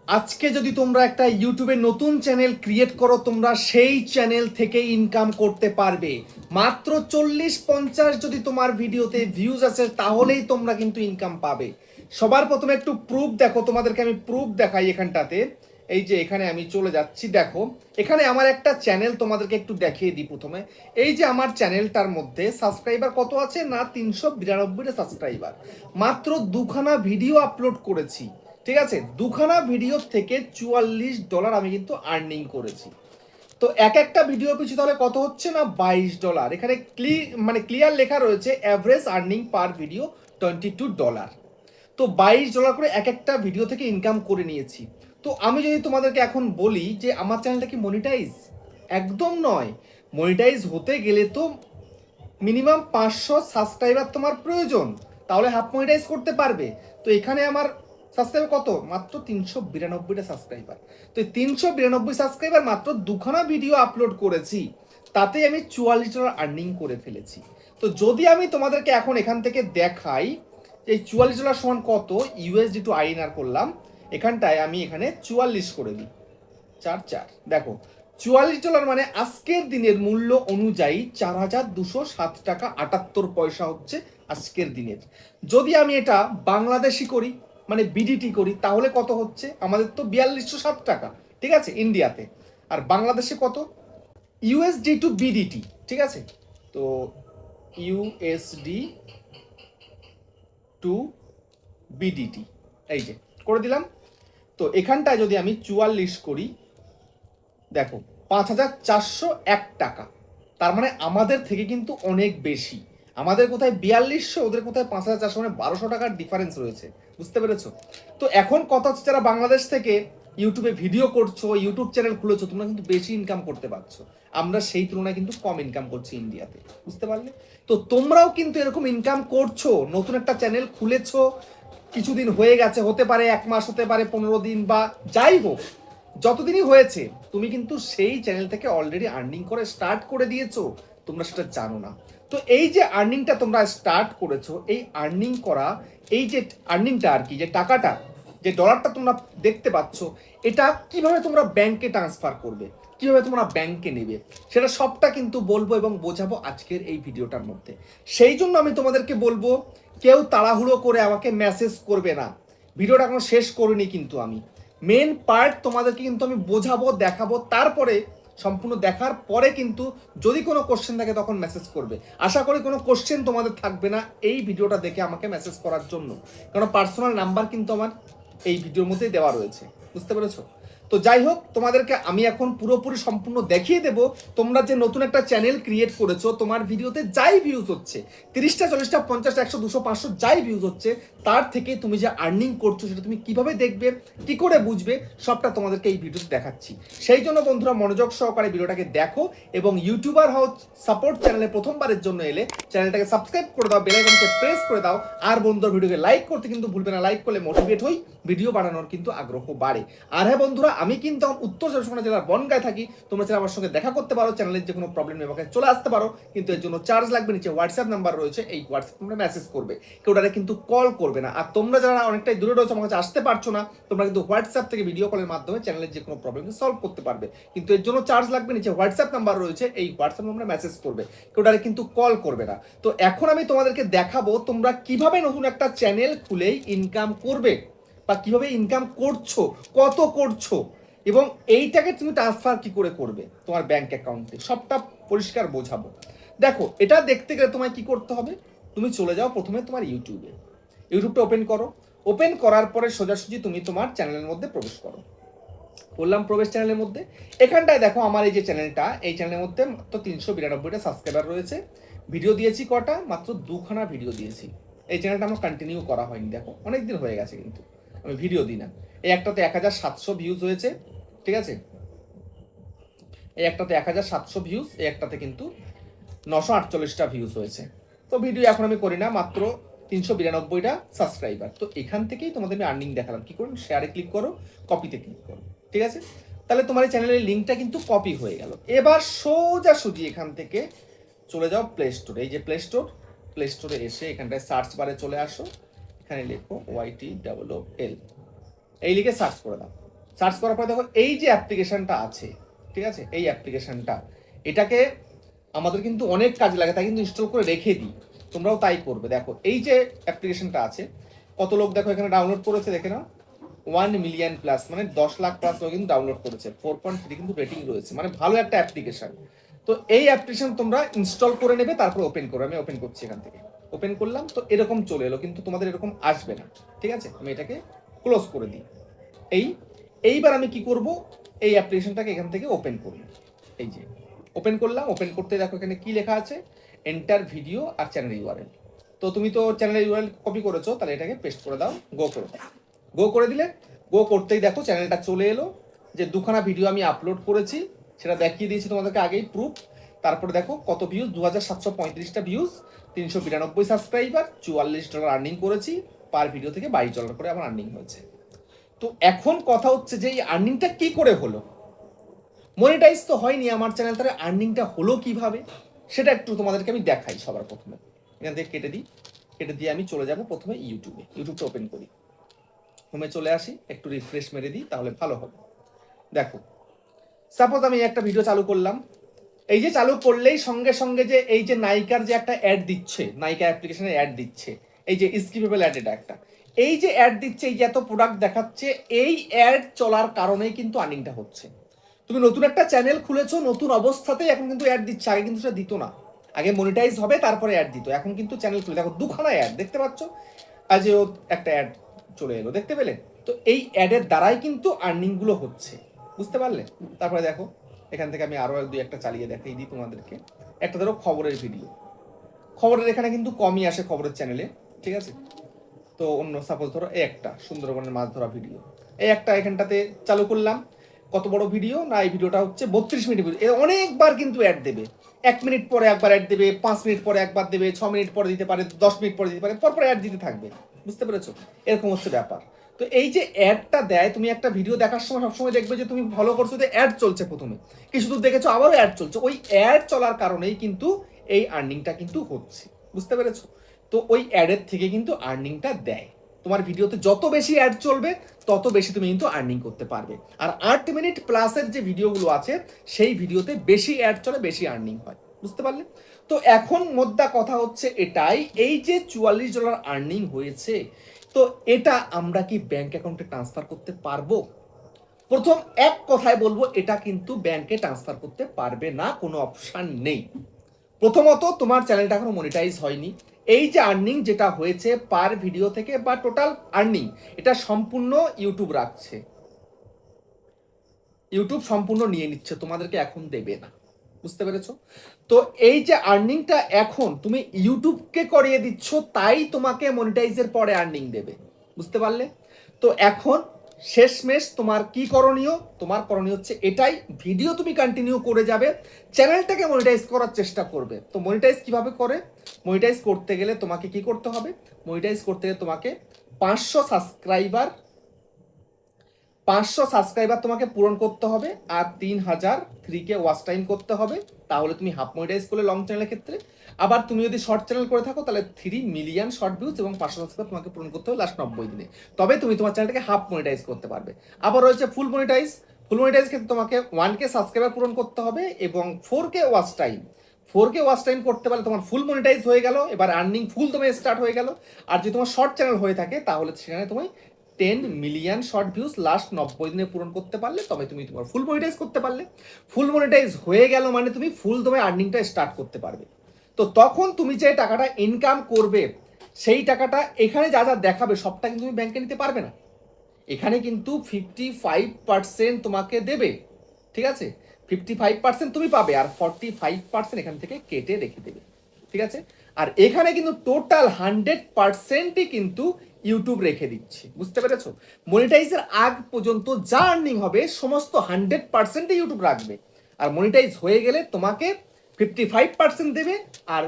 আজকে যদি তোমরা একটা ইউটিউবে নতুন চ্যানেল ক্রিয়েট করো, তোমরা সেই চ্যানেল থেকে ইনকাম করতে পারবে। মাত্র 40-50 যদি তোমার ভিডিওতে ভিউজ আসে তাহলেই তোমরা কিন্তু ইনকাম পাবে। সবার প্রথমে একটু প্রুফ দেখো, তোমাদেরকে আমি প্রুফ দেখাই এখানটাতে। এই যে এখানে আমি চলে যাচ্ছি, দেখো এখানে আমার একটা চ্যানেল তোমাদেরকে একটু দেখিয়ে দিই প্রথমে। এই যে আমার চ্যানেলটার মধ্যে সাবস্ক্রাইবার কত আছে না, 392টা সাবস্ক্রাইবার। মাত্র দুখানা ভিডিও আপলোড করেছি, ঠিক আছে? দুখানা ভিডিও থেকে $44 আমি কিন্তু আর্নিং করেছি। তো এক একটা ভিডিও পিছু তাহলে কত হচ্ছে না, $22। এখানে ক্লিয়ার লেখা রয়েছে অ্যাভারেজ আর্নিং পার ভিডিও $22। তো $22 করে এক একটা ভিডিও থেকে ইনকাম করে নিয়েছি। তো আমি যদি তোমাদেরকে এখন বলি যে আমার চ্যানেলটা কি মনিটাইজ, একদম নয়। মনিটাইজ হতে গেলে তো মিনিমাম 500 সাবস্ক্রাইবার তোমার প্রয়োজন, তাহলে হাফ মনিটাইজ করতে পারবে। তো এখানে আমার সাবস্ক্রাইবার কত, মাত্র 392টা সাবস্ক্রাইবার। তো এই 392 সাবস্ক্রাইবার মাত্র দুখানা ভিডিও আপলোড করেছি, তাতে আমি $44 আর্নিং করে ফেলেছি। তো যদি আমি তোমাদেরকে এখন এখান থেকে দেখাই এই $44 সমান কত, ইউএসডি টু আইএনআর করলাম, এখানটায় আমি এখানে 44 করে দিই, 4 দেখো $44 মানে আজকের দিনের মূল্য অনুযায়ী 4207 টাকা 78 পয়সা হচ্ছে আজকের দিনের। যদি আমি এটা বাংলাদেশি করি মানে বিডিটি করি তাহলে কত হচ্ছে, আমাদের তো 4207 টাকা, ঠিক আছে, ইন্ডিয়াতে। আর বাংলাদেশে কত, ইউএসডি টু বিডিটি, ঠিক আছে? তো ইউএসডি টু বিডিটি এই যে করে দিলাম। তো এখানটায় যদি আমি 44 করি, দেখো 5401 টাকা। তার মানে আমাদের থেকে কিন্তু অনেক বেশি। আমাদের কোথায় 4200, ওদের কোথায় 5400, মানে 1200 টাকার ডিফারেন্স রয়েছে। বুঝতে পেরেছো? তো এখন কথা হচ্ছে, যারা বাংলাদেশ থেকে ইউটিউবে ভিডিও করছো, ইউটিউব চ্যানেল খুলেছো, তোমরা কিন্তু বেশি ইনকাম করতে পারছো। আমরা সেই তুলনায় কিন্তু কম ইনকাম করছি ইন্ডিয়াতে। বুঝতে পারলে? তো তোমরাও কিন্তু এরকম ইনকাম করছো, নতুন একটা চ্যানেল খুলেছো, কিছুদিন হয়ে গেছে, হতে পারে 1 মাস, হতে পারে 15 দিন, বা যাই হোক যতদিনই হয়েছে, তুমি কিন্তু সেই চ্যানেল থেকে অলরেডি আর্নিং করে স্টার্ট করে দিয়েছো, তোমরা সেটা জানো না। তো এই যে আর্নিংটা তোমরা স্টার্ট করেছো, এই আর্নিং করা, এই যে আর্নিংটা আর কি, যে টাকাটা, যে ডলারটা তোমরা দেখতে পাচ্ছ, এটা কিভাবে তোমরা ব্যাংকে ট্রান্সফার করবে, কিভাবে তোমরা ব্যাংকে নেবে, সেটা সবটা কিন্তু বলবো এবং বোঝাবো আজকের এই ভিডিওটার মধ্যে। সেই জন্য আমি তোমাদেরকে বলবো, কেউ তাড়াহুড়ো করে আমাকে মেসেজ করবে না। ভিডিওটা এখনো শেষ করিনি কিন্তু আমি মেন পার্ট তোমাদেরকে কিন্তু আমি বোঝাবো, দেখাবো, তারপরে সম্পূর্ণ দেখার পরে কিন্তু যদি কোনো কোশ্চেন থাকে তখন মেসেজ করবে। আশা করি কোনো কোশ্চেন তোমাদের থাকবে না এই ভিডিওটা দেখে আমাকে মেসেজ করার জন্য, কারণ পার্সোনাল নাম্বার কিন্তু আমার এই ভিডিওর মধ্যেই দেওয়া রয়েছে। বুঝতে পেরেছো? তো যাই হোক, তোমাদেরকে আমি এখন পুরোপুরি সম্পূর্ণ দেখিয়ে দেব। তোমরা যে নতুন একটা চ্যানেল ক্রিয়েট করেছো, তোমার ভিডিওতে যাই ভিউজ হচ্ছে, 30টা 40টা 50টা 100 200 500 যাই ভিউজ হচ্ছে, তার থেকে তুমি যে আর্নিং করছো সেটা তুমি কিভাবে দেখবে, কি করে বুঝবে, সবটা তোমাদেরকে এই ভিডিওতে দেখাচ্ছি। সেই জন্য বন্ধুরা মনোযোগ সহকারে ভিডিওটাকে দেখো, এবং ইউটিউবার হাউস সাপোর্ট চ্যানেলে প্রথমবারের জন্য এলে চ্যানেলটাকে সাবস্ক্রাইব করে দাও, বেল আইকনকে প্রেস করে দাও, আর বন্ধুরা ভিডিওকে লাইক করতে কিন্তু ভুলবে না। লাইক করলে মোটিভেট হই, ভিডিও বানানোর কিন্তু আগ্রহ বাড়ে। আর হ্যাঁ বন্ধুরা, আমি কিন্তু উত্তর চব্বিশ পরগনা জেলার বনগাঁয় থাকি। তোমরা চাইলে আমার সঙ্গে দেখা করতে পারো, চ্যানেলের যে কোনো প্রবলেম নেই আমাকে চলে আসতে পারো, কিন্তু এর জন্য চার্জ লাগবে। নিচে হোয়াটসঅ্যাপ নাম্বার রয়েছে, এই হোয়াটসঅ্যাপ তোমরা মেসেজ করবে, কেউ ডাইরেক্ট কিন্তু কল করবে না। আর তোমরা যারা অনেকটাই দূরে রয়েছে, আমার কাছে আসতে পারছো না, তোমরা কিন্তু হোয়াটসঅ্যাপ থেকে ভিডিও কলের মাধ্যমে চ্যানেলের যে কোনো প্রবলেম সলভ করতে পারবে, কিন্তু এর জন্য চার্জ লাগবে। নিচে হোয়াটসঅ্যাপ নাম্বার রয়েছে, এই হোয়াটসঅ্যাপ নাম্বারে মেসেজ করবে, কেউ ডাইরেক্ট কিন্তু কল করবে না। তো এখন আমি তোমাদেরকে দেখাবো তোমরা কিভাবে নতুন একটা চ্যানেল খুলেই ইনকাম করবে, বা কিভাবে ইনকাম করছো, কত করছো, এবং এইটাকে তুমি ট্রান্সফার কি করে করবে তোমার ব্যাংক অ্যাকাউন্টে, সবটা পরিষ্কার বোঝাবো। দেখো, এটা দেখতে গেলে তোমায় কি করতে হবে, তুমি চলে যাও প্রথমে তোমার ইউটিউবটা ওপেন করো। ওপেন করার পরে সোজাসুজি তুমি তোমার চ্যানেলের মধ্যে প্রবেশ করো। বললাম প্রবেশ চ্যানেলের মধ্যে, এখানটায় দেখো আমার এই যে চ্যানেলটা, এই চ্যানেলের মধ্যে মাত্র 392টা সাবস্ক্রাইবার রয়েছে। ভিডিও দিয়েছি কটা, মাত্র দুখানা ভিডিও দিয়েছি। এই চ্যানেলটা আমার কন্টিনিউ করা হয়নি, দেখো অনেকদিন হয়ে গেছে কিন্তু আমি ভিডিও দিই না। এই একটাতে 1700 ভিউজ হয়েছে, ঠিক আছে, এই একটাতে 1700 ভিউজ, এই একটাতে কিন্তু 948টা ভিউজ হয়েছে। তো ভিডিও এখন আমি করি না, মাত্র 392টা সাবস্ক্রাইবার। তো এখান থেকেই তোমাদের আমি আর্নিং দেখালাম। কি করুন, শেয়ারে ক্লিক করো, কপিতে ক্লিক করো, ঠিক আছে? তাহলে তোমার এই চ্যানেলের লিঙ্কটা কিন্তু কপি হয়ে গেল। এবার সোজাসুজি এখান থেকে চলে যাও প্লে স্টোরে। এই যে প্লে স্টোরে এসে এখানটায় সার্চ বারে চলে আসো, এখানে লেখো YTLL, এই লিখে সার্চ করে দাও। সার্চ করার পরে দেখো এই যে অ্যাপ্লিকেশনটা আছে, ঠিক আছে, এই অ্যাপ্লিকেশনটা এটাকে আমাদের কিন্তু অনেক কাজে লাগে, তাই কিন্তু ইনস্টল করে রেখে দিই, তোমরাও তাই করবে। দেখো এই যে অ্যাপ্লিকেশনটা আছে, কত লোক দেখো এখানে ডাউনলোড করেছে, দেখে নাও 1 মিলিয়ন প্লাস, মানে 10 লাখ প্লাস লোক কিন্তু ডাউনলোড করেছে, 4.3 কিন্তু রেটিং রয়েছে, মানে ভালো একটা অ্যাপ্লিকেশন। তো এই অ্যাপ্লিকেশন তোমরা ইনস্টল করে নেবে, তারপর ওপেন করো। আমি ওপেন করছি এখান থেকে, ওপেন করলাম, তো এরকম চলে এলো, কিন্তু তোমাদের এরকম আসবে না, ঠিক আছে। আমি এটাকে ক্লোজ করে দিই। এইবার আমি কি করব, এই অ্যাপ্লিকেশনটাকে এখান থেকে ওপেন করব। এই যে ওপেন করলাম, ওপেন করতে দেখো এখানে কি লেখা আছে, এন্টার ভিডিও আর চ্যানেল ইউআরএল। তো তুমি তো চ্যানেলের ইউআরএল কপি করেছো, তাহলে এটাকে পেস্ট করে দাও, গো করে দাও। গো করে দিলে, গো করতেই দেখো চ্যানেলটা চলে এলো, যে দুখানা ভিডিও আমি আপলোড করেছি সেটা দেখিয়ে দিয়েছি তোমাদেরকে আগেই, প্রুফ। তারপরে দেখো কত ভিউজ, 2735টা ভিউজ, 392 সাবস্ক্রাইবার, $44 আর্নিং করেছি, পার ভিডিও থেকে $22 করে আমার আর্নিং হয়েছে। তো এখন কথা হচ্ছে যে এই আর্নিংটা কি করে হলো, মনিটাইজ তো হয়নি আমার চ্যানেল, তাহলে আর্নিংটা হলো কিভাবে সেটা একটু তোমাদেরকে আমি দেখাই। সবার প্রথমে এখান থেকে কেটে দিই, কেটে দিয়ে আমি চলে যাব প্রথমে ইউটিউবটা ওপেন করি, হোমে চলে আসি, একটু রিফ্রেশ মেরে দিই, তাহলে ভালো হবে। দেখো সাপোজ আমি একটা ভিডিও চালু করলাম, এই যে চালু করলেই সঙ্গে সঙ্গে যে এই যে নাইকার যে একটা অ্যাড দিচ্ছে, নাইকা অ্যাপ্লিকেশনে অ্যাড দিচ্ছে, এই যে স্কিপেবল অ্যাড, এটা একটা, এই যে অ্যাড দিচ্ছে, এই যে এত প্রোডাক্ট দেখাচ্ছে, এই অ্যাড চলার কারণেই কিন্তু আর্নিংটা হচ্ছে। তুমি নতুন একটা চ্যানেল খুলেছো, নতুন অবস্থাতেই এখন কিন্তু অ্যাড দিচ্ছে, আগে কিন্তু সেটা দিত না, আগে মনিটাইজ হবে তারপরে অ্যাড দিত, এখন কিন্তু চ্যানেল খুলে দেখো দুখানা অ্যাড দেখতে পাচ্ছ, আজও একটা অ্যাড চলে এলো, দেখতে পেলে? তো এই অ্যাডের দ্বারাই কিন্তু আর্নিংগুলো হচ্ছে, বুঝতে পারলে? তারপরে দেখো এখান থেকে আমি আরো দুই একটা চালিয়ে দেখাই দিই তোমাদেরকে। একটা ধরো খবরের ভিডিও, খবরের এখানে কিন্তু কমই আসে খবরের চ্যানেলে, ঠিক আছে। তো অন্য সাপোজ ধরো এই একটা সুন্দরবনের মাছ ধরা ভিডিও, এই একটা এখানটাতে চালু করলাম, কত বড় ভিডিও না, এই ভিডিওটা হচ্ছে 32 মিনিট ভিডিও, এর অনেকবার কিন্তু অ্যাড দেবে, 1 মিনিট পরে একবার অ্যাড দেবে, 5 মিনিট পরে একবার দেবে, 6 মিনিট পরে দিতে পারে, 10 মিনিট পরে দিতে পারে, পরপর অ্যাড দিতে থাকবে, বুঝতে পেরেছো? এরকম হচ্ছে ব্যাপার। তো এই যে অ্যাডটা দেয়, তুমি একটা ভিডিও দেখার সময় সবসময় দেখবে যে তুমি ফলো করছো যে অ্যাড চলছে, প্রথমে কিছু দূর দেখেছো আবারও অ্যাড চলছে, ওই অ্যাড চলার কারণেই কিন্তু এই আর্নিংটা কিন্তু হচ্ছে, বুঝতে পেরেছো? তো ওই অ্যাডের থেকে কিন্তু আর্নিংটা দেয়, তোমার ভিডিওতে যত বেশি অ্যাড চলবে তত বেশি তুমি কিন্তু আর্নিং করতে পারবে। আর 8 মিনিট প্লাসের যে ভিডিওগুলো আছে সেই ভিডিওতে বেশি অ্যাড চলে, বেশি আর্নিং হয়, বুঝতে পারলে? তো এখন মোদ্দা কথা হচ্ছে এটাই, এই যে $44 আর্নিং হয়েছে, তো এটা আমরা কি ব্যাংক অ্যাকাউন্টে ট্রান্সফার করতে পারবো? প্রথম এক কথায় বলবো, এটা কিন্তু ব্যাংকে ট্রান্সফার করতে পারবে না, কোনো অপশান নেই। প্রথমত তোমার চ্যানেলটা এখনো মনিটাইজ হয়নি, এই যে আর্নিং যেটা হয়েছে পার ভিডিও থেকে বা টোটাল আর্নিং, এটা সম্পূর্ণ ইউটিউব রাখছে, ইউটিউব সম্পূর্ণ নিয়ে নিচ্ছে, তোমাদেরকে এখন দেবে না, বুঝতে পেরেছো? তো এই যে আর্নিংটা এখন তুমি ইউটিউবকে করিয়ে দিচ্ছ, তাই তোমাকে মনিটাইজের পরে আর্নিং দেবে, বুঝতে পারলে? তো এখন শেষমেশ তোমার কি করণীয়, তোমার করণীয় হচ্ছে এটাই, ভিডিও তুমি কন্টিনিউ করে যাবে, চ্যানেলটাকে মনিটাইজ করার চেষ্টা করবে। তো মনিটাইজ কিভাবে করে, মনিটাইজ করতে গেলে তোমাকে কি করতে হবে, মনিটাইজ করতে গেলে তোমাকে 500 সাবস্ক্রাইবার, 500 সাবস্ক্রাইবার তোমাকে পূরণ করতে হবে, আর 3000 ওয়াচ টাইম করতে হবে, তাহলে তুমি হাফ মনিটাইজ করলে লং চ্যানেলের ক্ষেত্রে। আবার তুমি যদি শর্ট চ্যানেল করে থাকো তাহলে 3 মিলিয়ন শর্ট ভিউজ এবং 500 সাবস্ক্রাইবার তোমাকে পূরণ করতে হবে লাস্ট 90 দিনে, তবে তুমি তোমার চ্যানেলটাকে হাফ মনিটাইজ করতে পারবে। আবার রয়েছে ফুল মনিটাইজ, ফুল মনিটাইজ ক্ষেত্রে তোমাকে 1K সাবস্ক্রাইবার পূরণ করতে হবে এবং 4K watch time, 4K watch time করতে পারলে তোমার ফুল মনিটাইজ হয়ে গেল, এবার আর্নিং ফুল তোমার স্টার্ট হয়ে গেল। আর যদি তোমার শর্ট চ্যানেল হয়ে থাকে তাহলে সেখানে তুমি 10 মিলিয়ন শর্ট ভিউজ লাস্ট 90 দিনে পূরণ করতে পারলে তবে তুমি তোমার ফুল মনিটাইজ করতে পারলে। ফুল মনিটাইজ হয়ে গেল মানে তুমি ফুল তোমার আর্নিংটা স্টার্ট করতে পারবে। তো তখন তুমি যে টাকাটা ইনকাম করবে সেই টাকাটা এখানে যা যা দেখাবে সবটা কিন্তু তুমি ব্যাংকে নিতে পারবে না, এখানে কিন্তু 55% তোমাকে দেবে, ঠিক আছে, 55% তুমি পাবে আর 45% এখান থেকে কেটে রেখে দেবে, ঠিক আছে। আর এখানে কিন্তু টোটাল 100%ই কিন্তু ইউটিউব রেখে দিচ্ছে, বুঝতে পেরেছো? মনিটাইজের আগ পর্যন্ত যা আর্নিং হবে সমস্ত 100%ই ইউটিউব রাখবে, আর মনিটাইজ হয়ে গেলে তোমাকে 55% দেবে, আর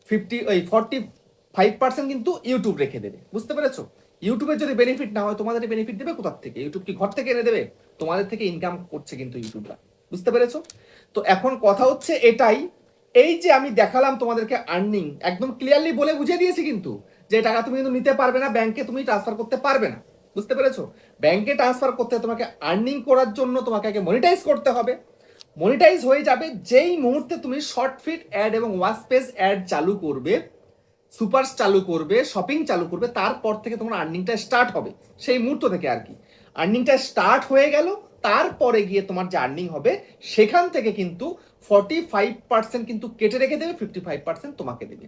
45% কিন্তু ইউটিউব রেখে দেবে, বুঝতে পেরেছো? ইউটিউবের যদি বেনিফিট না হয় তোমাদের বেনিফিট দেবে কোথার থেকে? ইউটিউব কি ঘর থেকে এনে দেবে? তোমাদের থেকে ইনকাম করছে কিন্তু ইউটিউবরা, বুঝতে পেরেছো? তো এখন কথা হচ্ছে এটাই, এই যে আমি দেখালাম তোমাদেরকে আর্নিং, একদম ক্লিয়ারলি বলে বুঝিয়ে দিয়েছি কিন্তু, যে টাকা তুমি কিন্তু নিতে পারবে না, ব্যাংকে তুমি ট্রান্সফার করতে পারবে না, বুঝতে পেরেছো? ব্যাংকে ট্রান্সফার করতে তোমাকে আর্নিং করার জন্য তোমাকে আগে মনিটাইজ করতে হবে। মনিটাইজ হয়ে যাবে যেই মুহূর্তে তুমি শর্ট ফিট অ্যাড এবং ওয়াচ পেজ অ্যাড চালু করবে, সুপারস চালু করবে, শপিং চালু করবে, তারপর থেকে তোমার আর্নিংটা স্টার্ট হবে। সেই মুহূর্ত থেকে আর কি আর্নিংটা স্টার্ট হয়ে গেল। তারপরে গিয়ে তোমার যে আর্নিং হবে সেখান থেকে কিন্তু 45% কিন্তু কেটে রেখে দেবে, 55% তোমাকে দেবে।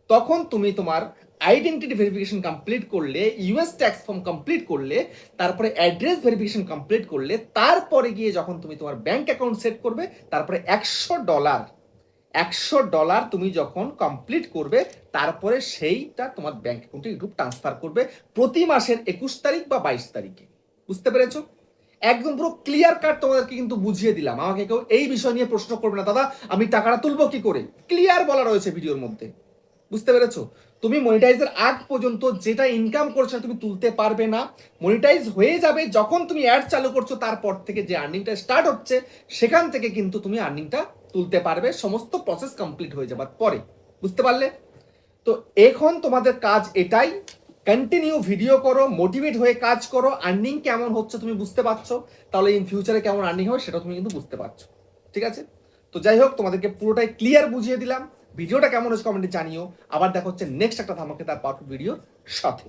তখন তুমি তোমার আইডেন্টিটি ভেরিফিকেশন কমপ্লিট করলে, ইউএস ট্যাক্স ফর্ম কমপ্লিট করলে, তারপরে অ্যাড্রেস ভেরিফিকেশন কমপ্লিট করলে, তারপরে গিয়ে যখন তুমি তোমার ব্যাংক অ্যাকাউন্ট সেট করবে, তারপরে $100 তুমি যখন কমপ্লিট করবে, তারপরে সেইটা তোমার ব্যাংক অ্যাকাউন্টে ইউটিউব ট্রান্সফার করবে প্রতি মাসের 21 তারিখ বা 22 তারিখে। বুঝতে পেরেছো? একদম পুরো ক্লিয়ার কাট তোমাদেরকে কিন্তু বুঝিয়ে দিলাম। আমাকে কেউ এই বিষয় নিয়ে প্রশ্ন করবে না, দাদা আমি টাকাটা তুলবো কি করে, ক্লিয়ার বলা রয়েছে ভিডিওর মধ্যে। বুঝতে পেরেছো? তুমি মনিটাইজের আগ পর্যন্ত যেটা ইনকাম করছো তুমি তুলতে পারবে না। মনিটাইজ হয়ে যাবে যখন তুমি অ্যাড চালু করছো, তারপর থেকে যে আর্নিংটা স্টার্ট হচ্ছে সেখান থেকে কিন্তু তুমি আর্নিংটা তুলতে পারবে সমস্ত প্রসেস কমপ্লিট হয়ে যাবার পরে। বুঝতে পারলে? তো এখন তোমাদের কাজ এটাই, কন্টিনিউ ভিডিও করো, মোটিভেট হয়ে কাজ করো। আর্নিং কেমন হচ্ছে তুমি বুঝতে পারছো, তাহলে ইন ফিউচারে কেমন আর্নিং হবে সেটা তুমি কিন্তু বুঝতে পারছো। ঠিক আছে? তো যাই হোক, তোমাদেরকে পুরোটাই ক্লিয়ার বুঝিয়ে দিলাম। ভিডিওটা কেমন হচ্ছে কমেন্টে জানিও। আবার দেখা হচ্ছে নেক্সট একটা ধামাকেদার পাওয়ারফুল ভিডিওর সাথে।